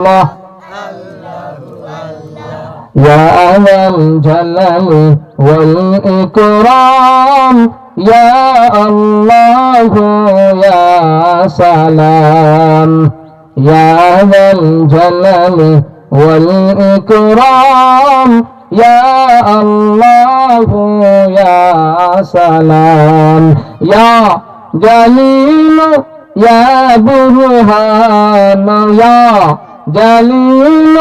الله يا ذا الجلال والإكرام يا الله يا سلام يا ذا الجلال والإكرام يا الله يا سلام يا جليل يا برهان يا جليل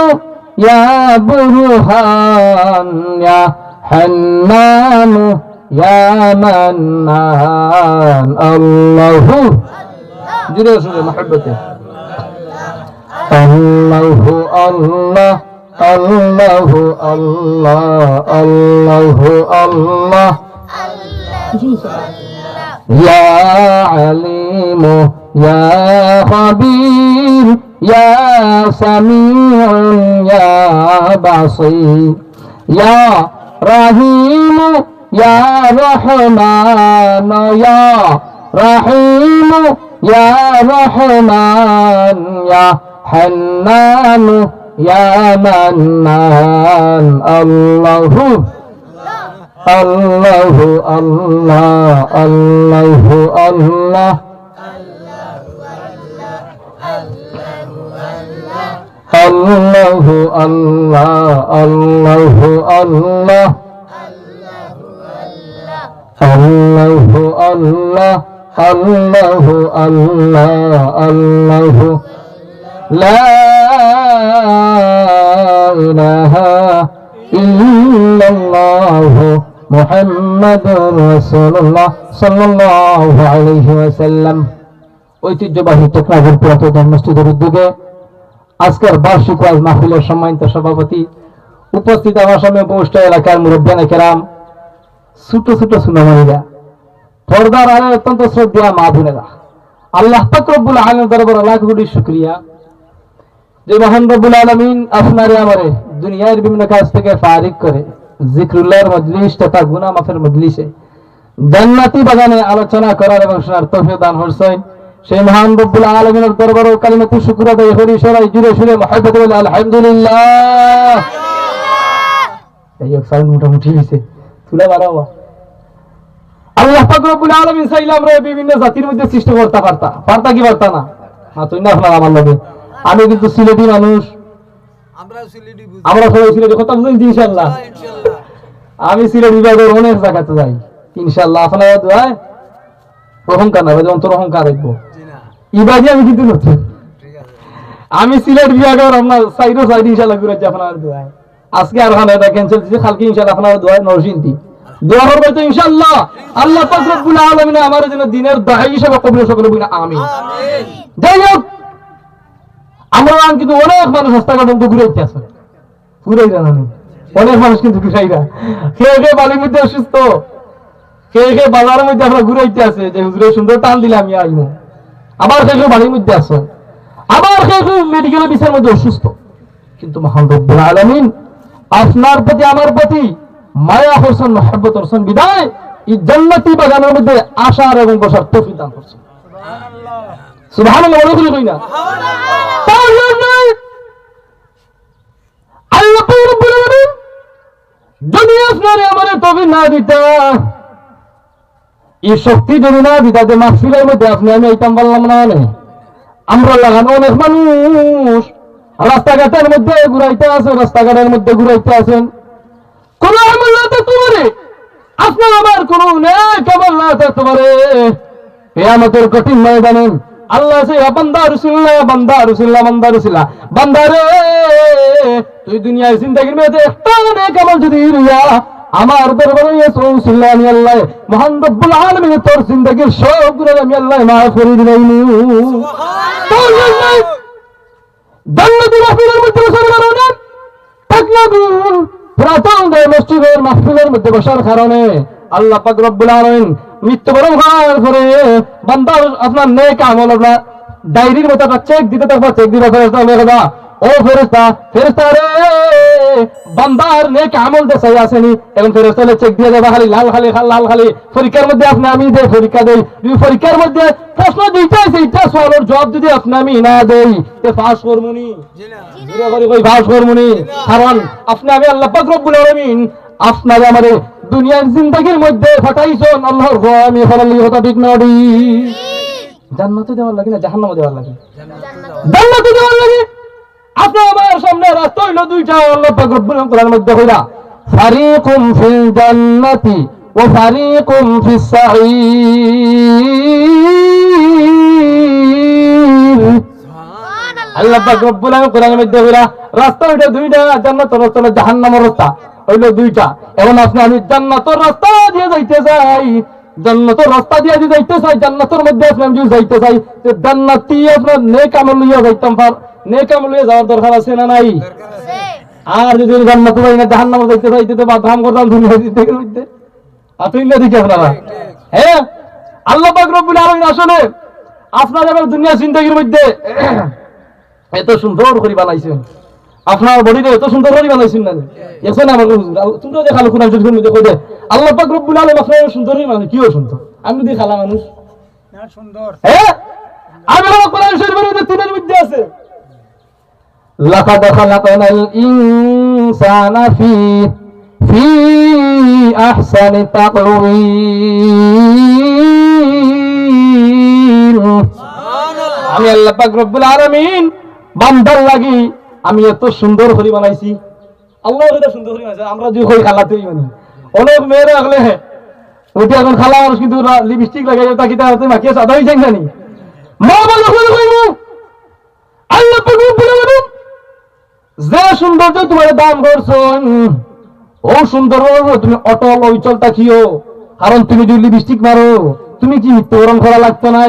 يا برهان يا حنان يا منان الله جري رسول محبته الله الله الله الله الله الله يا عليم يا خبير يا سميع يا بصير يا رحيم يا رحمن يا رحيم يا رحمن يا حنان يا منان الله الله الله الله الله الله الله الله الله الله الله الله الله الله لا إله إلا الله محمد رسول الله صلى الله عليه وسلم ঐতিহ্যবাহী টেকনাফের পুরাতন মসজিদের উদ্যোগে আজকের বার্ষিক ওয়াজ মাহফিলের সম্মানিত সভাপতি, উপস্থিত আমার সামনে উপস্থিত এলাকার মুরব্বিয়ানে কেরাম, ছোট ছোট সুনামীরা, পর্দার আড়ে অত্যন্ত শ্রদ্ধেয় মা বোনেরা, আল্লাহ পাক রব্বুল আলামিনের দরবারে লাখ কোটি শুকরিয়া যে মহান রব্বুল আলামিন আপনারে আমারে দুনিয়ার বিভিন্ন কাজ থেকে ফারিগ করে জিকরুল্লাহর মজলিস তথা গুনাহ মাফের মজলিসে জান্নাতি বাগানে আলোচনা করার এবং শোনার তৌফিক দান করছেন। সেই মহান রব্বুল আলামিনের দরবারে কালিমাতু শুকর আদায় করি সবাই জুড়ে সুরে মুহাব্বত বলে আলহামদুলিল্লাহ। এই এক সাউন্ড মোটামুটি হইছে, তুলা বাড়াও। আল্লাহ পাক রব্বুল আলামিন চাইলে আমরা বিভিন্ন জাতির মধ্যে সৃষ্টি করতে পারতা কি পারতা না? হ্যাঁ, তুই না আপনার আমার লাগে। আমি কিন্তু সিলেটি মানুষ, আমরা সবাই সিলেটি কথা বুঝেছি ইনশাআল্লাহ। আমি সিলেট বিভাগের অনেক জায়গাতে যাই ইনশাআল্লাহ। আপনার দোয়ায় অহংকার না, অন্তর অহংকার রাখবো। ইবাদি আমি কিন্তু নতুন, আমি সিলেট বিভাগের আপনার সাইডও সাইড ইনশাআল্লাহ ঘুরেছি আপনার দোয়ায়। আজকে আর ওখানে এটা ক্যান্সেল দিয়েছে, কালকে ইনশাআল্লাহ আপনার দোয়ায় নরসিংদী দোয়া করবো তো ইনশাআল্লাহ। আল্লাহ পাক রব্বুল আলামিন আমার জন্য দিনের দায়ী হিসেবে কবুল সকলে বলি আমিন। যাই হোক, আমরা কিন্তু অনেক মানুষ রাস্তাঘাট ঘুরাইতে আছে, ঘুরাই জানা নেই অনেক মানুষ কিন্তু ঘুরাইরা খেয়ে খেয়ে বালির মধ্যে অসুস্থ, খেয়ে খেয়ে বাজারের মধ্যে আমরা ঘুরাইতে আছে যে হুজুরে সুন্দর টান দিলে আমি আইমু। আবার খেয়ে খেয়ে বালির মধ্যে আছে, আবার খেয়ে খেয়ে মেডিকেলের বিষয়ের মধ্যে অসুস্থ। কিন্তু মহান রব্বুল আলামিন আপনার প্রতি আমার প্রতি মায়া করছেন, মহব্বত করছেন, বিদায় এই জান্নাতি বাগানের মধ্যে আসার এবং বসার তৌফিক দান করছেন। সুবহানাল্লাহ বলে কই না? আল্লাহ পাক রব্বুল আলামিন যদি আপনারে আমারে তৌফিক না দিতা, এই শক্তি যদি না দিতা যে মাহফিলের মধ্যে আপনি আমি আইতাম বললাম না। আমরা লাগানো অনেক মানুষ রাস্তাঘাটের মধ্যে ঘুরাইতে আছে, রাস্তাঘাটের মধ্যে ঘুরাইতে আছেন, কোন আমল না থাকতে পারে, আপনার আমার কোন আমল না থাকতে পারে। কিয়ামতের কঠিন ময়দানে আল্লাহ সে বান্দা রাসূলুল্লাহ, বান্দা রাসূলুল্লাহ, বান্দা রাসূলুল্লাহ, বান্দা রে তুই দুনিয়ার জিন্দেগির মধ্যে একটা নেক আমল যদি রিয়া আমার দরবারে এসে রাসূলুল্লাহ আমি আল্লাহ মহান রব্বুল আলামিন তোর জিন্দেগির সব গুনাহ আমি আল্লাহ মাফ করে দিলাম। সুবহানাল্লাহ। জান্নাতি মাহফিলের মধ্যে বসার কারণে তাকলাবুল পুরাতন মসজিদের মাহফিলের মধ্যে বসার কারণে আল্লাহ পাক রব্বুল আলামিন মৃত্যুবরণ করার পরে বান্দা আপনার নেক আমল আপনার ডায়েরির মধ্যে একটা চেক দিতে থাকবা, চেক দিবা ফেরেশতা, ও ফেরেশতা, ফেরেশতা রে বান্দার নেক আমল দেখাই আসেনি, এখন ফেরেশতারা চেক দিয়ে দেবা খালি লাল খালি লাল খালি। পরীক্ষার মধ্যে আপনি আমি যে পরীক্ষা দেই, যদি পরীক্ষার মধ্যে প্রশ্ন দিতে আছে এটা সওয়ালের জবাব যদি আপনি আমি না দেই তে পাস করবনি, জোরে করে কই পাস করবনি। কারণ আপনি আমি আল্লাহ পাক রব্বুল আলামিন আপনার আমাদের দুনিয়ার জিন্দেগির মধ্যে ফাটাইছেন আল্লাহর ভয় আমি ফলালি কথা ঠিক না দি। জান্নাতে দেওয়ার লাগে না জাহান্নামে দেওয়ার লাগে? জান্নাতে দেওয়ার লাগে। আপনি আমার সামনে রাস্তা হইল দুইটা, আল্লাহ পাক রব্বুল আলামিন কোরআনের মধ্যে কইরা ফারিকুম ফিল জান্নাতি ওয়া ফারিকুম ফিস সাঈর। আল্লাহ পাক রব্বুল আলামিন কোরআনের মধ্যে কইরা রাস্তা হইল দুইটা, জান্নাতের রাস্তা আর জাহান্নামের রাস্তা হইল দুইটা। এখন আপনি আমি জান্নাতের রাস্তা দিয়ে যাইতে চাই, জান্নাতের রাস্তা দিয়ে যদি যাইতে চাই, জান্নাতের মধ্যে আপনি আমি যদি যাইতে চাই, তো জান্নাতি আপনার নেক আমল লইয়া যাইতাম পার, নেক আমল লইয়া যাওয়ার দরকার আছে না নাই? আর যদি জান্নাতে যাই না জাহান্নামে যাইতে চাইতে তো বাধাম করতাম দুনিয়া দিতে মধ্যে আতুইল্লা দিকে আপনারা। হ্যাঁ, আল্লাহ পাক রব্বুল আলামিন আসলে আপনার এবার দুনিয়া জিন্দেগির মধ্যে এত সুন্দর করে বানাইছেন, আপনার বডিটা এত সুন্দর করে বানাইছেন না এখন আমার তোমরা যে খালো কোরআন শরীফের মধ্যে কই দে আল্লাহ পাক রব্বুল আলামিন আপনার সুন্দর মানে কিও সুন্দর, আমি যদি খালা মানুষ না সুন্দর। হ্যাঁ, আমি কোরআন শরীফের মধ্যে তিনের মধ্যে আছে লাকাদ খালাকনাল ইনসানা ফি আহসানি তাকওয়িম। আমি আল্লাহ পাক রব্বুল আলামিন বান্দার লাগি আমি এত সুন্দর করে বানাইছি, আল্লাহ এটা সুন্দর করে বানাইছে। আমরা যে কই খালাতেই মানে অনেক মেয়েরা আগলে ওইটা এখন খালা মানুষ কিন্তু লিপস্টিক লাগাই তাকি তাতে মাখিয়ে সাদা হয়ে যায় জানি মা বলে কইব আল্লাহ পাক রব্বুল আলামিন যে সৌন্দর্য তোমার দান করছেন ও সুন্দর তুমি অটল অচল তাকিও, কারণ তুমি যদি লিপস্টিক মারো তুমি কি মৃত্যুবরণ করা লাগতো না?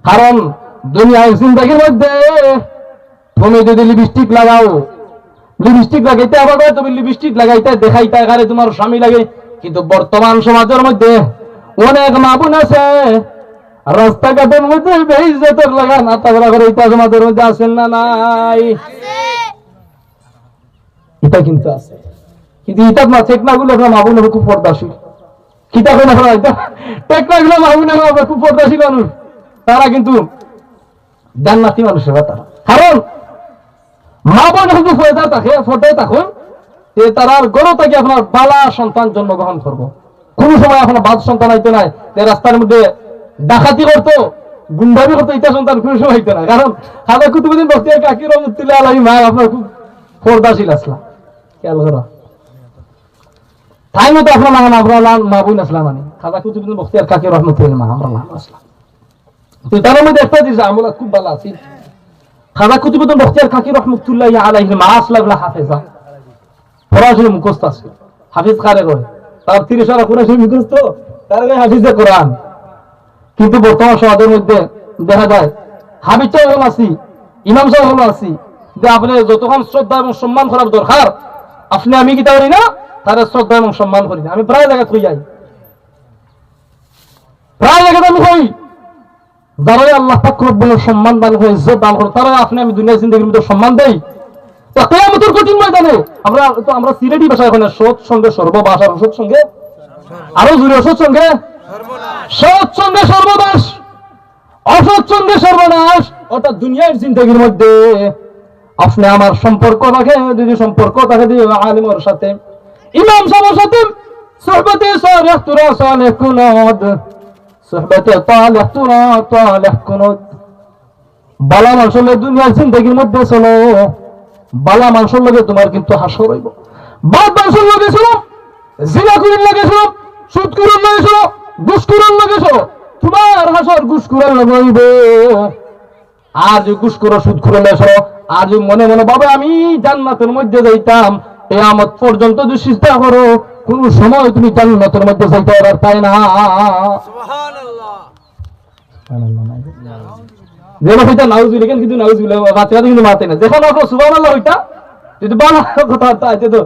কারণ দুনিয়ার জিন্দেগির মধ্যে তুমি যদি লিপস্টিক লাগাও, লিপস্টিক লাগাইতে আবার তুমি লিপস্টিক লাগাইতে দেখাইতে আকারে তোমার স্বামী লাগে, কিন্তু বর্তমান সমাজের মধ্যে অনেক মা বোন আছে রাস্তাঘাটের মধ্যে বেইজ্জতের লাগা নাতাগড়া করে এটা সমাজের মধ্যে আছেন না নাই? এটা কিন্তু আছে, কিন্তু এটা না টেকনাগুলো আপনার মা বোন খুব পর্দাশীল, কিতা কোন টেকনাগুলো মা বোন খুব পর্দাশীল মানুষ, তারা কিন্তু জান্নাতি মানুষের তারা। কারণ মা বোন শুধু ফোটায় থাকুন তারা গরু থেকে আপনার বালা সন্তান জন্মগ্রহণ করবো, কোন সময় আপনার বাদ সন্তান হইতে নাই, রাস্তার মধ্যে ডাকাতি করতো গুন্ডামি করতো, এটা সন্তান কোন সময় হইতে না। কারণ হাজা কুতুবুদ্দিন বখতিয়ার কাকি রহমতুল্লাহ আলাইহি মা আপনার খুব পর্দাশীল আসলা, খেয়াল করা তাই মতো আপনার নাম আমরা মা বোন আসলাম মানে খাজা কুতুবুদ্দিন বখতিয়ার কাকি রহমতুল্লাহ মা আমরা নাম আসলাম। তো তার মধ্যে একটা দিয়েছে আমরা খুব ভালো আছি, খাজা কুতুবুদ্দিন বখতিয়ার কাকি রহমতুল্লাহ আলাইহি মা আসলাগুলা হাফেজা ফরাসি মুখস্থ আছে, হাফিজ কারে কয় তার 30 কোরআন মুখস্থ তার হাফিজে কোরআন। কিন্তু বর্তমান সমাজের মধ্যে দেখা যায় হাফিজ হল আছি, ইমাম সাহেব হল আছি, যে আপনি যতক্ষণ শ্রদ্ধা এবং সম্মান করার দরকার আপনি আমি কি করি না তার শ্রদ্ধা এবং সম্মান করি না। আমি প্রায় জায়গায় কই যাই, প্রায় জায়গায় আমি কই যারা আল্লাহ পাক রব্বুল সম্মান দান করে ইজ্জত দান করে তারা আপনি আমি দুনিয়া জিন্দেগির মধ্যে সম্মান দেই। তো কিয়ামতের কঠিন ময়দানে আমরা সিলেটি ভাষায় এখন সৎ সঙ্গে সর্ববাস, আর অসৎ সঙ্গে আরো জুড়ে অসৎ সঙ্গে সৎ সঙ্গে সর্বনাশ, অসৎ সঙ্গে সর্বনাশ। অর্থাৎ দুনিয়ার জিন্দেগির মধ্যে আপনি আমার সম্পর্ক থাকে, যদি সম্পর্ক থাকে আলিমের সাথে, ইমাম সাহেবের সাথে, সুহবতে সালেহ তুরা সালেহ কুনদ, সুহবতে তালেহ তুরা তালেহ কুনদ। বালা মানুষের দুনিয়ার জিন্দেগির মধ্যে চলো, বালা মানুষের লগে তোমার কিন্তু হাসর হইব, বাদ মানুষের লগে চলো, জিনাকুরের লগে চলো, সুদকুরের লগে চলো, ঘুষকুরের লগে চলো, তোমার হাসর ঘুষকুরের লগে হইব। আর যে ঘুষকুর সুদকুরের লগে চলো, আর যে মনে মনে বাবা আমি জান্নাতের মধ্যে যাইতাম, কিয়ামত পর্যন্ত যদি চিন্তা করো কোন সময় তুমি জান্নাতের মধ্যে যাইতে পারবে তাই না? সুবহানাল্লাহ। যেমন হইতা নাউজুবিল্লাহ, কিন্তু নাউজুবিল্লাহ বাচ্চারা কিন্তু মারতে না, যখন আপনার সুবহানাল্লাহ হইতা যদি বালা কথা আছে তো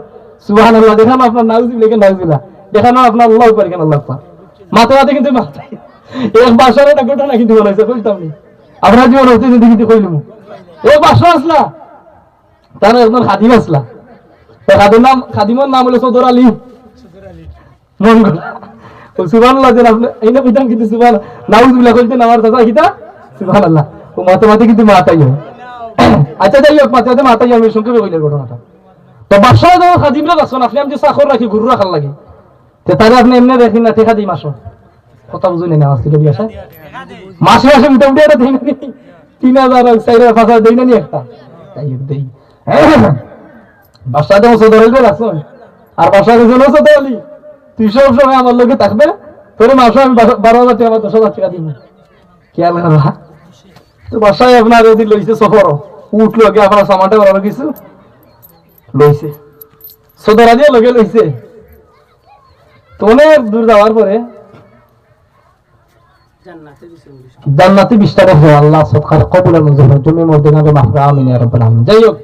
সুবহানাল্লাহ দেখানো আপনার নাউজুবিল্লাহ নাউজুবিল্লাহ দেখানো আপনার আল্লাহ করে কেন আল্লাহ পাক মাথা মাথা কিন্তু মাথা এক বাসার একটা ঘটনা কিন্তু বলেছে কইতাম নি আপনার জীবন হইতে যদি কিন্তু কইলুম এক বাসা আসলা তার আপনার হাদিম আসলা খাদিমের নাম হলো সদর আলী মঙ্গল। সুবহানাল্লাহ যে আপনি এই না বিধান কিন্তু সুবহানাল্লাহ নাউজুবিল্লাহ কইতেন আমার দাদা কিটা সুবহানাল্লাহ। ও মাতে কিন্তু মাতাই হয়। আচ্ছা যাই হোক মাতে মাতাই আমি সংক্ষেপে কইলে ঘটনাটা। তো বাদশাহ যখন খাদিমরা রাখছেন আপনি আমি যে চাকর রাখি গুরু রাখার লাগে তে তারে আপনি এমনি দেখেন না টেকা দিই মাসো কথা বুঝুন না আজকে যদি আসে মাসে মাসে মোটামুটি এটা দেই না 3000 4000 দেই না নি একটা তাই দেই। বাদশাহ যখন সদর হইবে রাখছেন আর বাদশাহ যখন সদর হলি তুই সব সময় আমার লগে থাকবে তোরে মাসে আমি 12,000 টাকা 10,000 টাকা দিব খেয়াল রাখা। তো বাদশাহ আপনার যদি লইছে সফর উঠলো কি আপনার সামানটা বড় কিছু লইছে সদরা দিয়ে লগে লইছে। তো অনেক দূর যাওয়ার পরে জান্নাতি বিস্তারে হয় আল্লাহ সদকার কবুলের মঞ্জুর হয় জমি মর্দিনারে মাফরা আমিন ইয়া রাব্বাল আলামিন। যাই হোক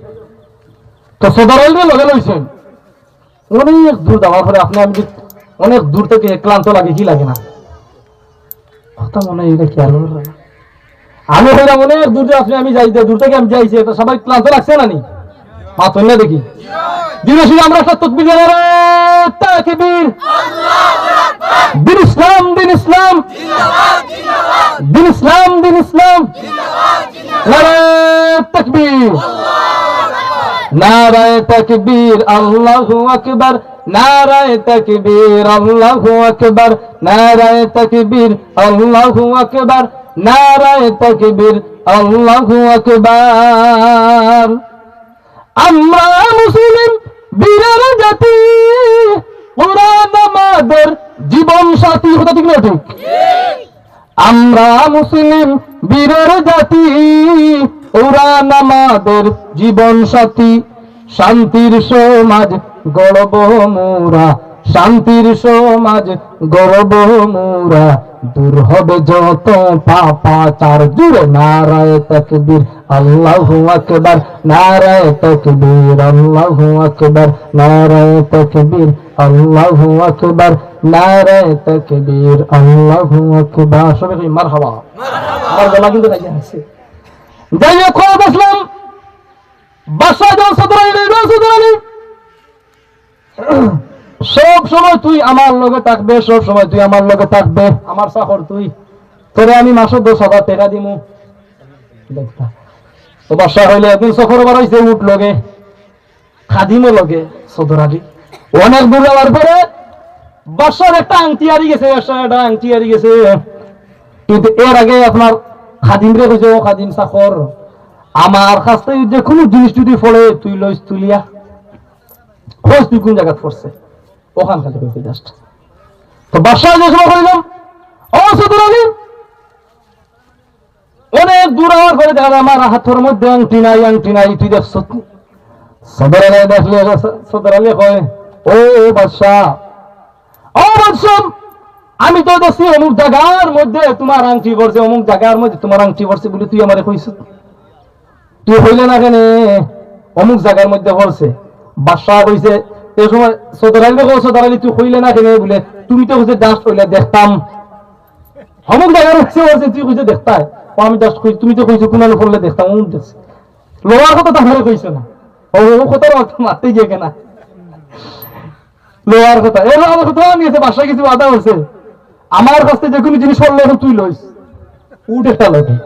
তো সদরা দিয়ে লগে লইছেন অনেক দূর যাওয়ার পরে আপনি আমি অনেক দূর থেকে ক্লান্ত লাগে কি লাগে না কথা মনে হয় এটা খেয়াল আমি হইলাম অনেক দূর আপনি আমি যাইতে দূর থেকে আমি যাইছি এটা সবাই ক্লান্ত লাগছে না নি মাত্র না দেখি দিনে শুনে আমরা একটা তাকবীর জানাই তাকবীর দিন ইসলাম দিন ইসলাম দিন ইসলাম দিন ইসলাম নারায়ে তাকবীর নারায়ে তাকবীর আল্লাহু আকবার নারায়ে তাকবীর আল্লাহু আকবার নারায়ে তাকবীর আল্লাহু আকবার নারায়ে তাকবীর আল্লাহু আকবার। আমরা মুসলিম বীরের জাতি কোরআন আমাদের জীবন সাথী কথা ঠিক না ঠিক? আমরা মুসলিম বীরের জাতি কোরআন আমাদের জীবন সাথী শান্তির সমাজ গড়ব মোরা শান্তির সমাজ গড়ব মোরা দূর হবে যত পাপাচার জুড়ে নারায়ে তাকবীর আল্লাহু আকবার নারায়ে তাকবীর আল্লাহু আকবার নারায়ে তাকবীর আল্লাহু আকবার নারায়ে তাকবীর আল্লাহু আকবার। সবাই মারহাবা আমার গলা কিন্তু তাই আছে। যাই হোক খবর আসলাম বাদশা যখন সদর আলী সব সময় তুই আমার লগে থাকবে সব সময় তুই আমার লগে থাকবে আমার চাকর তুই তোরে আমি মাসে 10,000 টাকা দিমু। তো বাদশা হইলে একদিন সফর বাড়াইছে উঠ লগে খাদিমও লগে সদর আলী অনেক দূর যাওয়ার পরে বাদশার একটা আংটি হারিয়ে গেছে একটা আংটি হারিয়ে গেছে। কিন্তু এর আগে আপনার খাদিমরে কইছে ও খাদিম চাকর আমার কাছ থেকে যে কোনো জিনিস যদি ফলে তুই লইস তুলিয়া খোঁজ তুই কোন জায়গা পড়ছে ওখান খালি কইতে জাস্ট। তো বাদশা যে সময় কইলাম ও সদর আলী অনেক দূর হওয়ার পরে দেখা আমার হাতের মধ্যে আংটি নাই তুই দেখছ সদর আলী দেখলে সদর আলী কয় ও বাদশা ও বাদশা আমি তো দেখছি অমুক জায়গার মধ্যে তোমার আংটি পড়ছে অমুক জায়গার মধ্যে তোমার আংটি পড়ছে বলে তুই আমারে কইছ তুই হইলে না কেন অমুক জায়গার মধ্যে পড়ছে। বাদশা কইছে এই সময় সদর আলী তুই হইলে না কেন বলে তুমি তো কইছে জাস্ট হইলে দেখতাম অমুক জায়গার মধ্যে পড়ছে তুই কইছে দেখতাই আমি জাস্ট কইছি তুমি তো কইছো কোন আলো পড়লে দেখতাম অমুক দেখছি লোয়ার কথা তো আমারে কইছো না ও কথা মারতে গিয়ে কেনা লোয়ার কথা এর আমার কথা নিয়েছে বাদশা কিছু বাধা হচ্ছে আমার কাছ থেকে যে কোনো জিনিস পড়লে এখন তুই লইস উঠ একটা লোকে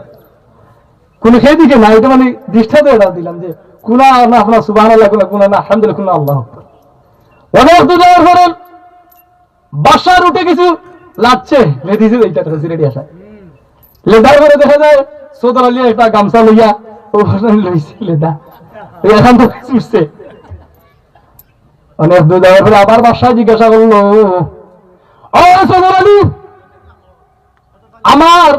কোন সেই দিকে না এটা মানে দৃষ্টান্ত এটা দিলাম যে কোন না আপনার সুবহানাল্লাহ কোন না আলহামদুলিল্লাহ কোন আল্লাহ অনেক দূর যাওয়ার পরে বাদশার উঠে কিছু লাগছে লেডিস এইটা রেডি আসা লেদার করে দেখা যায় সদর আলী একটা গামছা লইয়া লইছে লেদা এখন তো ছুটছে অনেক দূর যাওয়ার পরে আবার বাদশা জিজ্ঞাসা করলো ও সদর আলী আমার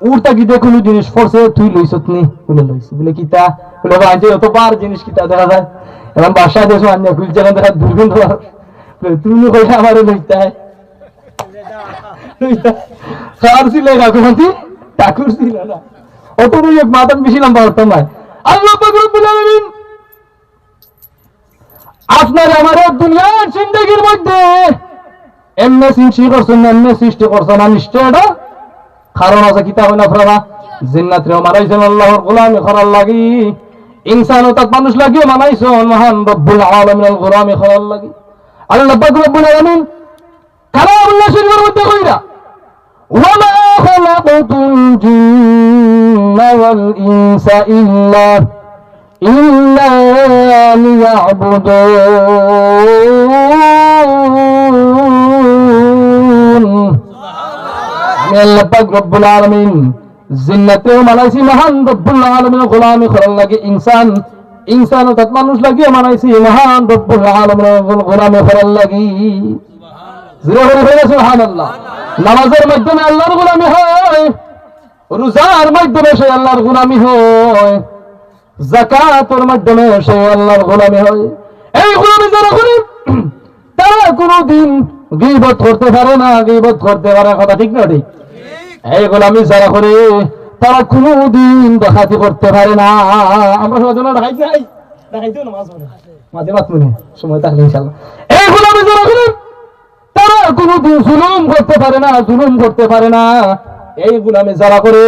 উড়তা কি কোনো জিনিস পড়ছে তুই লইছত নি বলে লইছি বলে কিতা বলে আজ অতবার জিনিস কিতা দেখা যায় এখন বাদশা দেশে আনিয়া খুলছে এখন দেখা দুর্গন্ধ তুমি কইলে আমারও লইতে খার ছিল রাখি ঠাকুর ছিল না অত এক মাতাম বেশি লম্বা হতাম না আল্লাহ পাক রব্বুল আলামিন আপনার আমার দুনিয়ার জিন্দেগির মধ্যে এমনি সৃষ্টি করছেন এমনি সৃষ্টি করছেন না নিশ্চয় এটা কারণ আছে কিতাব না আপনারা জিন্নাতরে মারাইছেন আল্লাহর গোলামি করার লাগি ইনসান ও তাক মানুষ লাগিয়ে বানাইছেন মহান রব্বুল আলামিনের গোলামি করার লাগি। আল্লাহ পাক রব্বুল আলামিন কালামুল্লাহ শরীফের মধ্যে কইরা ওয়ামা খালাকাতুল জিন্না ওয়াল ইনসা ইল্লা লিয়াবুদুন। আমি আল্লাহ পাক রব্বুল আলামিন জিন্নাতেও মানাইছি মহান রব্বুল আলামিনের গোলামি করার লাগি। ইনসান ও তাক মানুষ লাগিয়ে বানাইছি মহান রব্বুল আলামিনের গোলামি করার লাগি। সুবহানাল্লাহ। নামাজের মাধ্যমে আল্লাহর গোলামি হয়, রোজার মাধ্যমে সে আল্লাহর গোলামি হয়, যাকাতের মাধ্যমে সে আল্লাহর গোলামি হয়। এই গোলামি যারা করে তারা কোনোদিন গীবত করতে পারে না, গীবত করতে পারে কথা ঠিক না ঠিক? এই গোলামি যারা করে তারা কোনোদিন ডাকাতি করতে পারে না। আমরা সবাই জন্য ডাকাইতে নাই, ডাকাইতেও নামাজ পড়ে মাঝে মাঝে সময় থাকলে ইনশাআল্লাহ। এই গোলামি যারা করে তারা কোনোদিন জুলুম করতে পারে না, জুলুম করতে পারে না। এই গোলামি যারা করে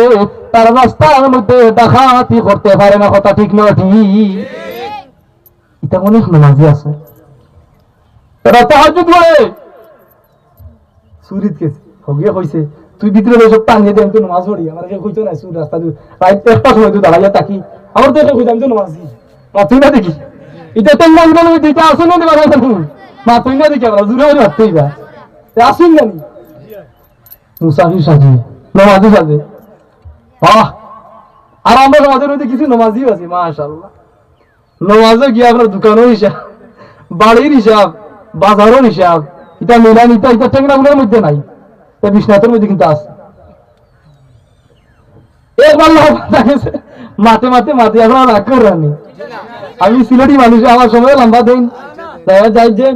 তারা রাস্তার মধ্যে ডাকাতি করতে পারে না কথা ঠিক না ঠিক? এটা অনেক নামাজি আছে তারা তাহাজ্জুদ পড়ে সুরিত গেছে হগিয়ে কইছে তুই ভিতরে সব টাঙিয়ে দে, আমি তো নামাজ পড়ি। আমার কইতো না সুর রাস্তা রাইট একটা সময় তুই দাঁড়াইয়া থাকি, আমার তো এটা কইতাম তো নামাজি মা তুই না দেখি এটা তো নাম বলে দিতে আসুন না দিবা মা তুই না দেখি আমরা জুড়ে ওরে ভাবতেই বা আসুন না মুসাফির সাজে নামাজি সাজে। আর আমরা নামাজের মধ্যে কিছু নামাজিও আছি মাশাআল্লাহ। নামাজে গিয়ে আপনার দোকানের হিসাব, বাড়ির হিসাব, বাজারের হিসাব, এটা মিলান এটা টেংরাগুলোর মধ্যে নাই, বিশ্বনাথের মধ্যে কিন্তু আছে। একবার মাতে মাতে মাতে আপনার রাগ করেনি। আমি সিলেটি মানুষ, আমার সময় লম্বা দিন যাই যে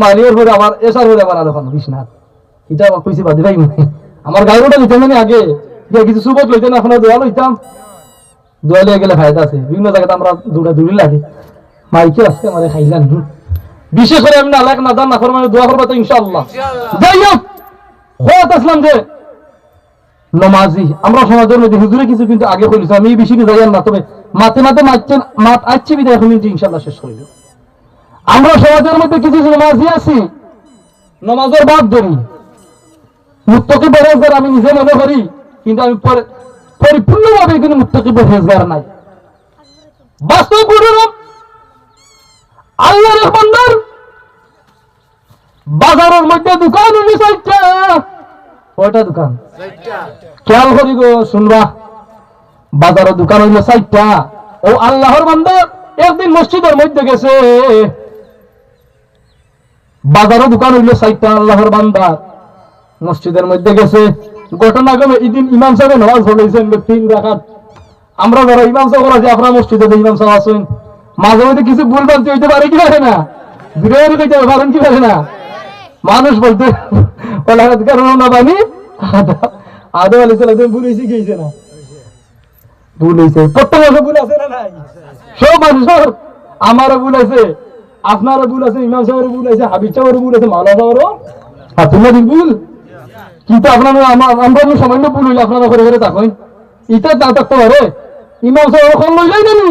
মারিয়ার পরে আবার এসার পরে আবার আলো বিশ্বনাথ এটা কইছি বাদে ভাই আমার গাড়িটা দিতেন মানে আগে কিছু সুবত লইতেন, আপনার দোয়া লইতাম, দোয়া লিয়ে গেলে ফায়দা আছে। বিভিন্ন জায়গাতে আমরা দৌড়ি লাগে মাইকে আজকে আমার খাইলাম। বিশেষ করে আমি আল্লাহ না জান না ফরমানে দোয়া করবো তো ইনশাআল্লাহ। যাই হোক হত আসলাম যে নমাজি আমরা সমাজের মধ্যে হুজুরে কিছু কিন্তু আগে কইছি, আমি বেশি কি যাই না, তবে মাতে মাতে মাত আচ্ছি বিদায় এখন কিন্তু ইনশাআল্লাহ শেষ করিব। আমরা সমাজের মধ্যে কিছু নমাজি আছি, নমাজের বাদ ধরি মুত্তাকি পরহেজগার আমি নিজে মনে করি, কিন্তু আমি পরিপূর্ণভাবে কিন্তু মুত্তাকি পরহেজগার নাই। বাস্তব পূর্ণ আল্লাহর বান্দার বাজারের মধ্যে দোকান হইল 4টা। কয়টা দোকান? 4টা। খেয়াল করি গো শুনবা, বাজারের দোকান হইল 4টা। ও আল্লাহর বান্দা একদিন মসজিদের মধ্যে গেছে, বাজারের দোকান হইল 4টা। আল্লাহর বান্দা মসজিদের মধ্যে গেছে, ঘটনা গেল এদিন ইমাম সাহেব নামাজ পড়াইছেন 3 রাকাত। আমরা যারা ইমাম সাহেব আছে আপনার মসজিদে ইমাম সাহেব আছেন, মাঝে মধ্যে কিছু ভুল বানতে হইতে পারে কি পারে না, দূরে কইতে পারেন কি পারে না। মানুষ বলতে বানি আদম আলাইহিস সালাম ভুল হয়েছে কি হয়েছে না, ভুল হয়েছে, প্রত্যেক মানুষ ভুল আছে না নাই, সব মানুষের। আমারও ভুল আছে, আপনারও ভুল আছে, ইমাম সাহেবেরও ভুল আছে, হাবিব সাহেবেরও ভুল আছে, মাওলানা সাহেবেরও আপনার ভুল। কিন্তু আপনার আমরা সামান্য ভুল হইলে আপনারা করে করে থাকেন, এটা না থাকতে পারে। ইমাম সাহেব এখন লইলাই জানি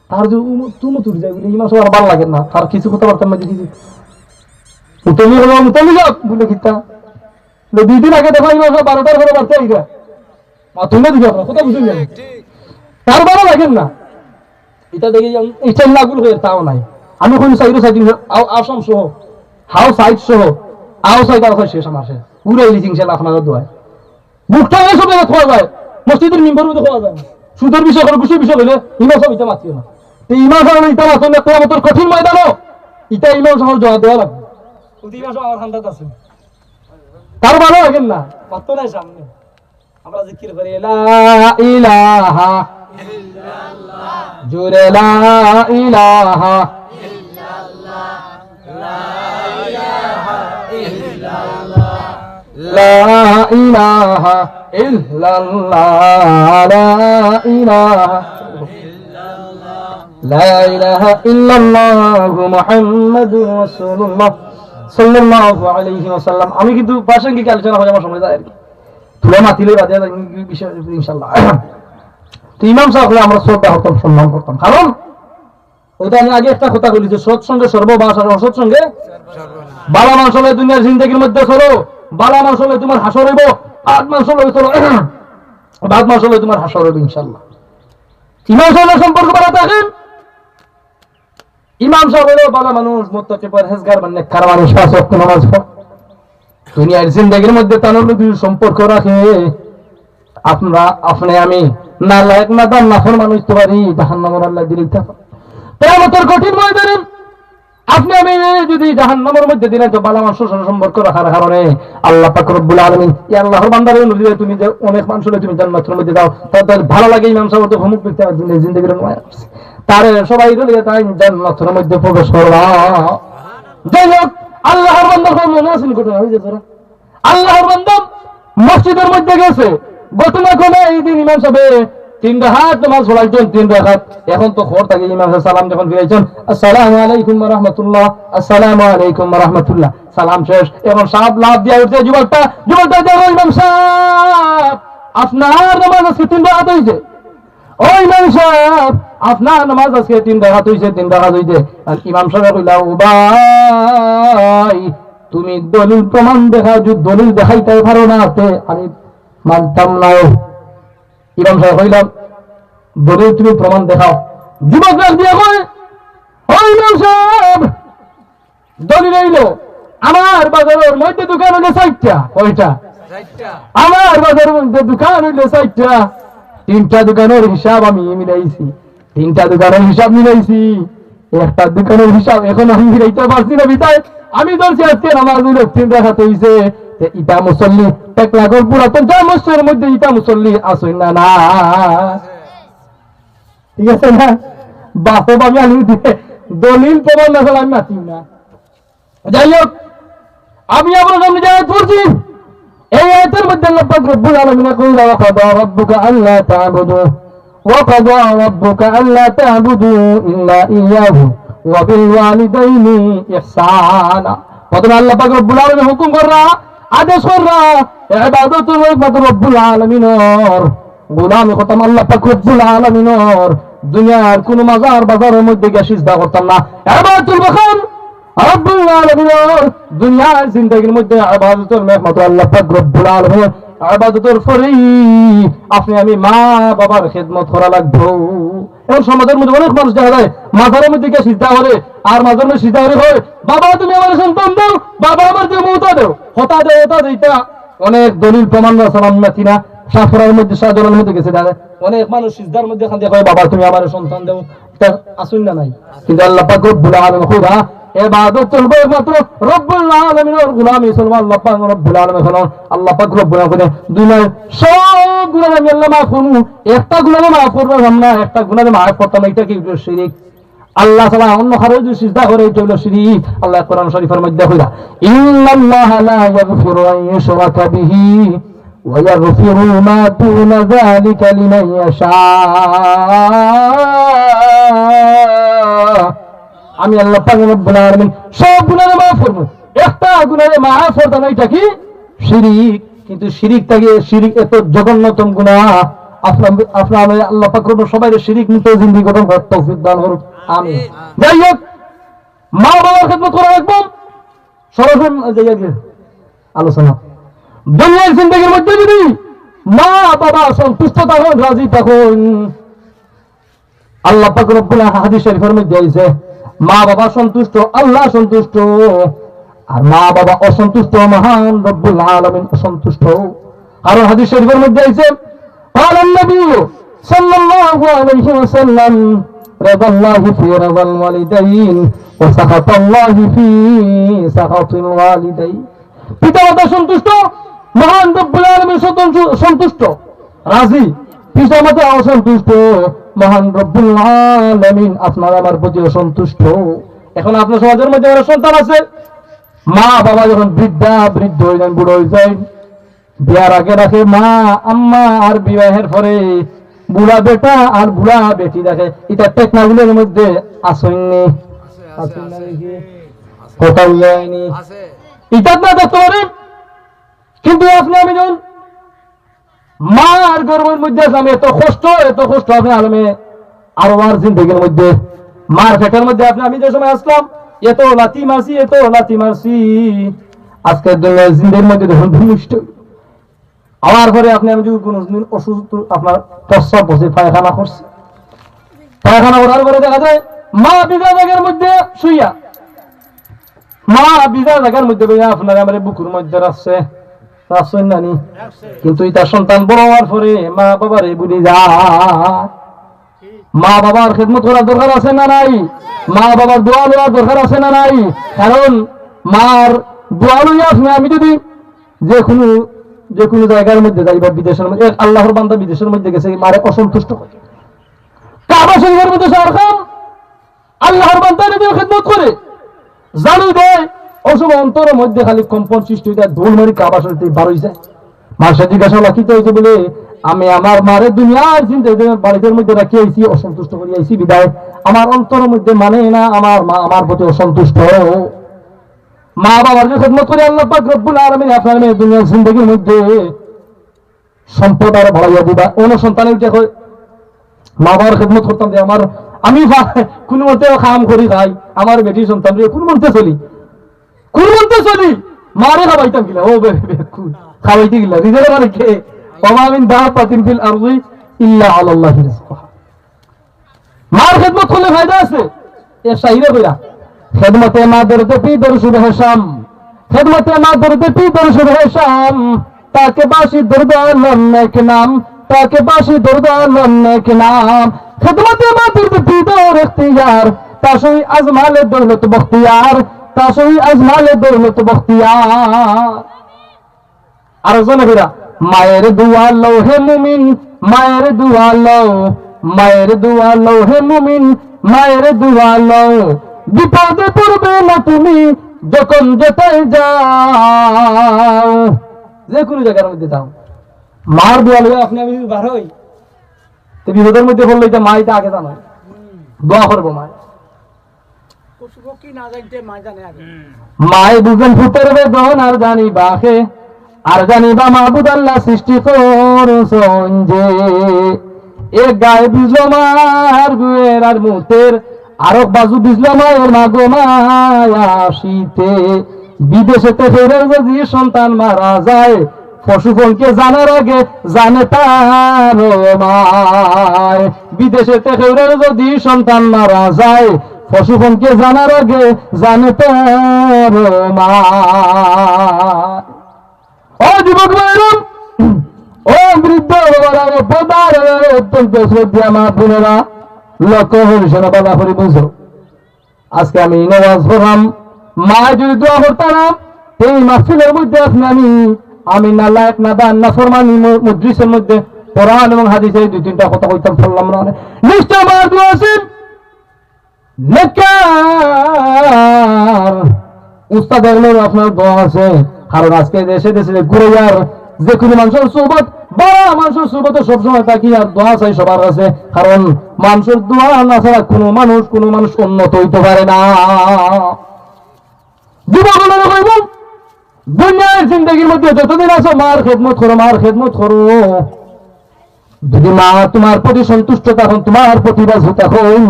তার যে তুমি তুলে যাই বলে ইমাম সাহেব ভালো লাগে না, তার কিছু কথা বলতাম না কিছু তুমি যাও বলে কিতা 2 দিন আগে দেখো ইমাম সাহেব 12টার ঘরে বাড়তে আইগা তুমি দিকে আপনার কথা বুঝুন জানি তার ভালো লাগেন না। এটা দেখে ইচ্ছা লাগুল হয়ে তাও নাই। আমি কোন সাইড আসাম সহ হাও সাইড সহ আও সাইড আর শেষ আমার শেষ পুরো ইনশাআল্লাহ আপনাদের দোয়া বুকটা সব জায়গায় খোয়া যায়, মসজিদের মিম্বরের মধ্যে খোয়া যায়। সুদের বিষয় করে খুশির বিষয় হইলে ইমাম সাহেব এটা মাতিও না। তো ইমাম সাহেব এটা মাতন না, কিয়ামতের কঠিন ময়দানও এটা ইমাম সাহেব জবাব দেওয়া লাগবে। ইমাম সাহেব আমার হান্দাত আছে, তার ভালো লাগেন না মাত্র নাই সামনে আমরা জিকির করি লা ইলাহা ইল্লাল্লাহ, জোরে লা ইলাহা ইল্লাল্লাহ, লা ইলাহা ইল্লাল্লাহ, লা ইলাহা ইল্লাল্লাহ, লা ইলাহা ইল্লাল্লাহ, লা ইলাহা ইল্লাল্লাহ মুহাম্মাদুর রাসূলুল্লাহ সাল্লাল্লাহু আলাইহি ওয়াসাল্লাম। আমি কিন্তু প্রাসঙ্গিক আলোচনা হয় আমার সময় যায় আর কি, তুলে মাতিলে বাদে বিষয় ইনশাআল্লাহ। তো ইমাম সাহেব হলে আমরা শ্রদ্ধা করতাম, সম্মান করতাম। কারণ ওইটা আমি আগে একটা কথা বলি যে সৎসঙ্গে সর্ববাস আর অসৎসঙ্গে বালা মানুষ হলে দুনিয়ার জিন্দগির মধ্যে চলো, বালা মানুষ হলে তোমার হাসর হইব, বাদ মানুষ হলে চলো, বাদ মানুষ হলে তোমার হাসর হইব ইনশাল্লাহ। ইমাম সাহেবের সম্পর্ক ভালো থাকেন। ইমাম সাহেব হলো বালা মানুষ, মুত্তাকি পরহেজগার, মানে নেককার মানুষ, পাঁচ ওয়াক্ত নামাজ পড়ে, দুনিয়ার জিন্দগির মধ্যে তার সম্পর্ক রাখে। আপনি আমি না লায়ক না দাম না ফরমান হইতে পারি, জাহান্নামের আল্লাহ দিলেই থাকে। কিয়ামতের কঠিন ময়দানে আপনি আমি যদি জাহান্নামের মধ্যে দিলে তো বালা মানুষের সাথে সম্পর্ক রাখার কারণে আল্লাহ পাক রব্বুল আলামিন এই আল্লাহর বান্দারে অনুরোধ, তুমি যে অনেক মানুষ হলে তুমি জান্নাতের মধ্যে যাও, তাদের ভালো লাগে ইমাম সাহেব তো হুমুক ব্যক্তি আমার দুনিয়ার জিন্দগির নয় তারে সবাই বলে তাই জান্নাতের মধ্যে প্রবেশ করবা। যাই হোক, আল্লাহর বান্দার মনে আসেনি ঘটনা হয়ে যাচ্ছে, আল্লাহর বান্দা মসজিদের মধ্যে গেছে, ঘটনা কোন এই দিন ইমাম সাহেব 3 রাকাত নামাজ পড়াইছেন, 3 রাকাত। এখন তো খবর থাকে ইমাম সাহেব সালাম যখন ফিরাইছেন, আসসালামু আলাইকুম ওয়া রাহমাতুল্লাহ, আসসালামু আলাইকুম ওয়া রাহমাতুল্লাহ, সালাম শেষ। এখন সাহেব লাভ দিয়া উঠছে, যুবকটা দেখো ইমাম সাহেব আপনার নামাজ আজকে 3 রাকাত হইছে, ও ইমাম সাহেব আপনার নামাজ আজকে 3 রাকাত হইছে, 3 রাকাত হইছে। আর ইমাম সাহেব কইলা, ও ভাই তুমি দলিল প্রমাণ দেখা, যদি দলিল দেখাইতে পারো না তে আমি মানতাম না। ইমাম সাহেব কইলাম, দলিল তুমি প্রমাণ দেখাও। যুবক রাখ দিয়ে কয়, ও ইমাম সাহেব দলিল হইলো আমার বাজারের মধ্যে দোকান হইলো 4টা। কয়টা? আমার বাজারের মধ্যে দোকান হইলো 4টা। 3টা দোকানের হিসাব আমি মিলাইছি, 3টা দোকানের হিসাব মিলাইছি, একটা দোকানের হিসাব এখন আমি মিলাইতে পারছি না। বিদায় আমি ধরছি আজকে নামাজ হইলো 3 রাকাত হইছে, ইটা মুসল্লি টেকলাগর পুরাতন মসজিদের মধ্যে ইটা মুসল্লি আসই না না, ঠিক আছে না? বাপে আমি আলু দিয়ে দলিল প্রমাণ না আমি মাতি না। যাই হোক, আমি আপনার সামনে যে আয়াত পড়ছি, এই আয়াতের মধ্যে আল্লাহ পাক রব্বুল আলামিন কইলা, ওয়া কাদা রাব্বুকা আল্লা তা'বুদু ওয়া কাদা রাব্বুকা আল্লা তা'বুদু ইল্লা ইয়্যাহু ওয়া বিল ওয়ালিদাইনি ইহসানা। প্রথমে আল্লাহ পাক রব্বুল আলামিন হুকুম কররা, আদেশ কররা ইবাদত একমাত্র রব্বুল আলামিনের, গোলামি করতাম আল্লাহ পাক রব্বুল আলামিনের। দুনিয়ার কোন মাজার বাজারের মধ্যে গিয়ে সিজদা করতাম না। ইবাদতুল বাখার রব্বুল আলামিনের, দুনিয়ার জিন্দেগির মধ্যে ইবাদতের একমাত্র আল্লাহ পাক রব্বুল আলামিনের। ইবাদতের পরেই আপনি আমি মা বাবার খেদমত করা লাগবে। এখন সমাজের মধ্যে অনেক মানুষ দেখা যায় মাজারের মধ্যে গিয়ে সিজদা করে, আর মাজারের মধ্যে সিজদা করে হয়, বাবা তুমি আমার সন্তান দাও, বাবা আমার দিয়ে মৌতা দেও, হতা দেও, হতা দেইতা অনেক দলিল প্রমাণ সালাম মাতি না। সাফরার মধ্যে সাজরার মধ্যে গেছে দেখা অনেক মানুষ সিজদার মধ্যে খান দিয়ে কয় বাবা তুমি আমার সন্তান দেও, এটা আসুন না নাই। কিন্তু আল্লাহ পাক রব্বুল আলামিন খুদা ইবাদত করবে মাত্র রব্বুল আলামিনের, গোলামি করবে আল্লাহ পাক রব্বুল আলামিনের। আল্লাহ পাক রব্বুল আলামিন দুনিয়ার সব গুনাহ আমি আল্লাহ মাফ করব, একটা গুনাহ মাফ করব না, একটা গুনাহ মাফ করতাম, এটা কি শিরক? আল্লাহ তাআলা অন্য কারো যদি সিজদা করে এটা হলো শিরক। আল্লাহ কোরআন শরীফের মধ্যে কইরা, ইন্নাল্লাহা লা ইয়াগফিরু আন ইউশরাকা বিহি ওয়া ইয়াগফিরু মা দুনা যালিকা লিমান ইয়াশা। আমি আল্লাহ পাক রব্বুল আলামিন সব গুনাহ মাফ করব, একটা গুনাহ মাফ করতে না, এটা কি শিরক। কিন্তু শিরক থেকে শিরক এত জঘন্যতম গুনাহ, আপনার আল্লাহ পাক রব্বুল সবাই শিরক মুক্ত জিন্দেগি গঠন করার তৌফিক দান করুন, আমিন। যাই হোক, মা বাবার খেদমত করা রাখবো। সরাসরি আলোচনা, দুনিয়ার জিন্দেগির মধ্যে যদি মা বাবা সন্তুষ্ট থাকুন, রাজি থাকুন, আল্লাহ পাক রব্বুল হাদিস শরীফের মধ্যে আছে মা বাবা সন্তুষ্ট আল্লাহ সন্তুষ্ট, আর মা বাবা অসন্তুষ্ট মহান রব্বুল আলামিন অসন্তুষ্ট। কারণ হাদিস শরীফের মধ্যে আছে قال النبي صلى الله عليه وسلم رضا الله في رضا الوالدين وسخط الله في سخط الوالدين। পিতা মাতা সন্তুষ্ট, মহান রব্বুল আলামিন সন্তুষ্ট রাজি, পিতা মাতা অসন্তুষ্ট, মহান রব্বুল আলামিন আপনার আমার প্রতি অসন্তুষ্ট। এখন আপনার সমাজের মধ্যে একটা সন্তান আছে, মা বাবা যখন বৃদ্ধ হয়ে যান, বুড়ো হয়ে যায়, বিয়ার আগে রাখে মা আম্মা, আর বিবাহের পরে বুড়া বেটা আর বুড়া বেটি রাখে। এটা টেকনাগুলোর মধ্যে আসেননি, কোথাও যায়নি, এটা না দেখতে পারেন। কিন্তু আপনি আমি যখন মার গর্বের মধ্যে আছে, আমি এত কষ্ট আপনি আলমে আরো আর জিন্দগির মধ্যে মার পেটের মধ্যে আপনি আমি যে সময় আসলাম এত লাথি মারছি আজকের জিন্দের মধ্যে দেখুন ভূমিষ্ঠ আমার পরে আপনি আমি যদি কোনদিন অসুস্থ আপনার প্রস্রাব বসে পায়খানা করছি, পায়খানা করার পরে দেখা যায় মা বিজা জায়গার মধ্যে শুইয়া, মা বিজা জায়গার মধ্যে আপনার আমার বুকুর মধ্যে রাখছে নানি, কিন্তু তার সন্তান বড় হওয়ার পরে মা বাবার বুঝে যায়। মা বাবার খেদমত করার দরকার আছে না নাই? মা বাবার দোয়া লওয়ার দরকার আছে না নাই? কারণ মার দোয়া লইয়া আপনি আমি যদি যে কোনো জায়গার মধ্যে যাই বা বিদেশের মধ্যে, আল্লাহর বান্দা বিদেশের মধ্যে গেছে মারে অসন্তুষ্ট করে, কাবা শরীফের মধ্যে সরকার আল্লাহর বান্দা যদি খেদমত করে জানু দেয় অসুখ অন্তরের মধ্যে খালি কম্পন সৃষ্টি হয়ে যায়, ধুল মারি কাবা শরীফ বার হয়ে যায়। মার সাথে জিজ্ঞাসা লাখিত হয়েছে বলে আমি আমার মারে দুনিয়ার চিন্তা বাড়িদের মধ্যে রাখি আইছি, অসন্তুষ্ট করি আইছি বিদায় আমার অন্তরের মধ্যে মানে না আমার মা আমার প্রতি অসন্তুষ্ট। মা বাবার যে খেদমত করে আল্লাহ পাক রব্বুল আলামিন আপনার মেয়ে দুনিয়ার জিন্দগির মধ্যে সম্পদ আরো বাড়াইয়া দিবা। অন্য সন্তানের উঠে মা বাবার খেদমত করতাম যে আমার আমি কোন মতে কাম করি খাই, আমার বেটি সন্তান কোন মন্তে চলি মারে খাওয়াইতাম কিনা ও খাওয়াইতে গিলা রিজের মানে কে ওমামিন দাপাতিন ফিল আরদি ইল্লা আলাল্লাহি রিজকুহা। মার খেদমত করলে ফায়দা আছে। এ শাইরে কইরা খেদমতে মা দরদে পি দরশুদ হেশাম, খেদমতে মা দরদে পি দরশুদ হেশাম, তাকে বাসি দরদান নেক নাম, তাকে বাসি দরদান নেক নাম, খেদমতে মা দরদে পি দর ইখতিয়ার, তাসই আজমালে দৌলত বখতিয়ার, তাসই আজমালে দৌলত বখতিয়ার। আর জনে ফিরা মায়ের দুয়া লও হে মুমিন, মায়ের দুয়া লও, মায়ের দুয়া লও হে মুমিন, মায়ের দুয়া লও, বিপদে পড়বে না তুমি যখন যেতে যাও, যে কোনো জায়গার মধ্যে যাও মার দোয়া লইয়া আপনি আমি বার হই তো বিপদের মধ্যে বললো এটা মা এটা আগে জানায় দোয়া করবো মায় মায় বুঝেন ফুটের বেদন আর জানি বাহে আর জানিবা মাহবুদ আল্লাহ সৃষ্টি করছেন যে এ গায়ে বিজলো মার গুয়ের আর মুতের আরো বাজু বিজলো মায়ের মাগো মায়াশীতে বিদেশেতে ফেরার যদি সন্তান মারা যায় পশুপনকে জানার আগে জানে তার মায়, বিদেশেতে ফেরার যদি সন্তান মারা যায় পশুপনকে জানার আগে জানে তার মায়। ও যুবক ভাইরা, ও বৃদ্ধ বাবারা, ও পদার অত্যন্ত শ্রদ্ধা মা বোনেরা, লক্ষ্য হরিশনা বাবা করে বুঝো আজকে আমি নামাজ পড়লাম, মা যদি দোয়া করতাম এই মাহফিলের মধ্যে আপনি আমি না লায়ক না দান না ফরমানি মজলিসের মধ্যে কোরআন এবং হাদিসে দুই তিনটা কথা কইতাম বললাম না নিশ্চয় আমার দোয়া আছে নেককার উস্তাদের আপনার দোয়া আছে। কারণ আজকে দেশে দেশে ঘুরে যার যে কোনো মানুষের সোহবত বড় মানুষের সোহবত সবসময় থাকি আর দোয়া চাই সবার কাছে, কারণ মানুষের দোয়া না ছাড়া কোনো মানুষ উন্নত হইতে পারে না। যুবকরা কইব দুনিয়ার জিন্দগির মধ্যে যতদিন আছো মার খেদমত করো, মার খেদমত করো। যদি মা তোমার প্রতি সন্তুষ্ট তখন তোমার প্রতি রাজি তখন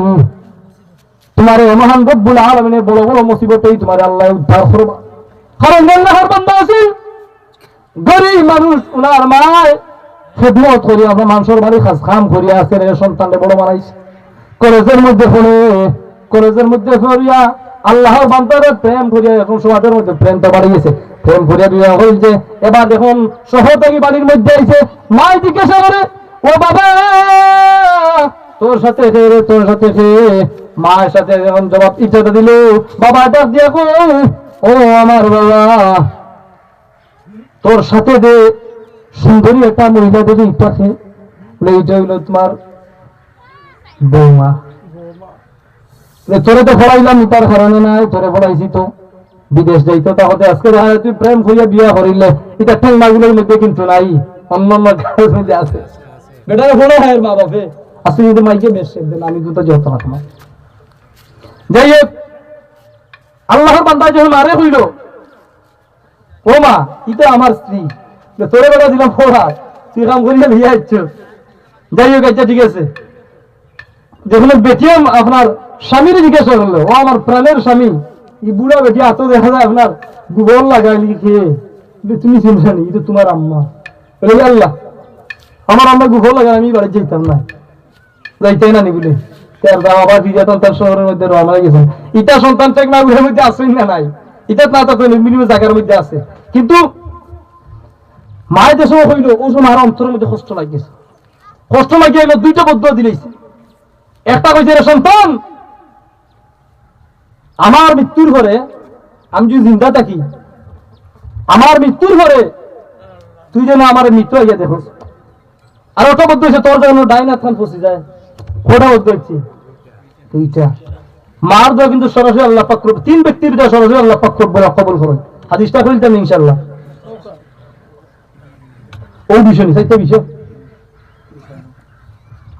তোমার মহান রব্বুল আলামিনের বড় বড় মুসিবতেই তোমার আল্লাহ উদ্ধার করবা। কারণ আল্লাহর বান্দা আছেন গরিব মানুষ, ওনার মায় খেদমত করি আমরা মানুষের বাড়ি খাস খাম করিয়া আছে সন্তানকে বড় বানাইছে, কলেজের মধ্যে পড়িয়া আল্লাহর বান্দারে প্রেম করিয়া এখন সমাজের মধ্যে প্রেমটা বাড়িয়েছে, প্রেম করিয়া বিবাহ হয়েছে। এবার দেখুন শহর থেকে বাড়ির মধ্যে আইছে, মায় জিজ্ঞাসা করে ও বাবা তোর সাথে মায়ের সাথে যখন জবাব ইচ্ছাটা দিল বাবা ডাক দিয়া গো ও আমার বাবা তোর সাথে যে সুন্দরী একটা মহিলা দেখে ইচ্ছা আছে এইটা হইল তোমার বৌমা, তোরে তো পড়াইলাম তার কারণে নাই, তোরে পড়াইছি তো বিদেশ যাইতো তাহলে আজকে তুই প্রেম করিয়া বিয়া করিলে এটা ঠ্যাং মাগুলোর মধ্যে কিন্তু নাই, অন্য কাজের মধ্যে আছে বেটারে পড়ে হয় মা বাপে আজকে কিন্তু মাইকে বেশ আমি দুটো যেত না তোমার। যাই হোক আল্লাহর বান্দা যখন মারে হইল ও মা ইটা আমার স্ত্রী তোরে বেটা দিলাম ফোড়া তুই কাম করিয়া লিয়ে আসছ। যাই হোক, আচ্ছা ঠিক আছে। দেখুন বেটিও আপনার স্বামীর জিজ্ঞাসা করলো, ও আমার প্রাণের স্বামী, এই বুড়া বেটি এত দেখা যায় আপনার গোবর লাগাইলি খেয়ে, তুমি চিনছানি এটা তোমার আম্মা। বলে আল্লাহ, আমার আম্মা গোবর লাগাই আমি বাড়ি যেতাম না, যাইতাই না নি বলে তার দাম আবার বিজয় সন্তান শহরের মধ্যে রওনা হয়ে গেছেন। ইটা সন্তান টেক না গুলোর মধ্যে আসেন না নাই, এটা না তো মিনিমাম জায়গার মধ্যে আছে, কিন্তু মায়ের যে সময় হইল ও সময় আমার অন্তরের মধ্যে কষ্ট লাগিয়েছে। কষ্ট লাগিয়ে গেল, দুইটা বদ্ধ দিলেছে। একটা কইছে, রে সন্তান, আমার মৃত্যুর পরে আমি যদি জিন্দা থাকি, আমার মৃত্যুর পরে তুই যেন আমার মৃত্যু হইয়া দেখো। আর ওটা বদ্ধ হয়েছে, তোর যেন ডাইনাথ খান ফসি যায়, ওটা বদ্ধ হচ্ছে দুইটা। মার দেওয়া কিন্তু সরাসরি আল্লাহ পাক করবে, তিন ব্যক্তির দেওয়া সরাসরি আল্লাহ পাক করবে, কবল করবে। হাদিসটা করিতাম ইনশাল্লাহ। ওই বিষয় নিয়ে চাইতে বিষয়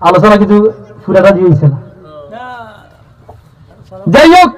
আলোচনা কিছু ফুরাটা দিয়েছে না। যাই হোক,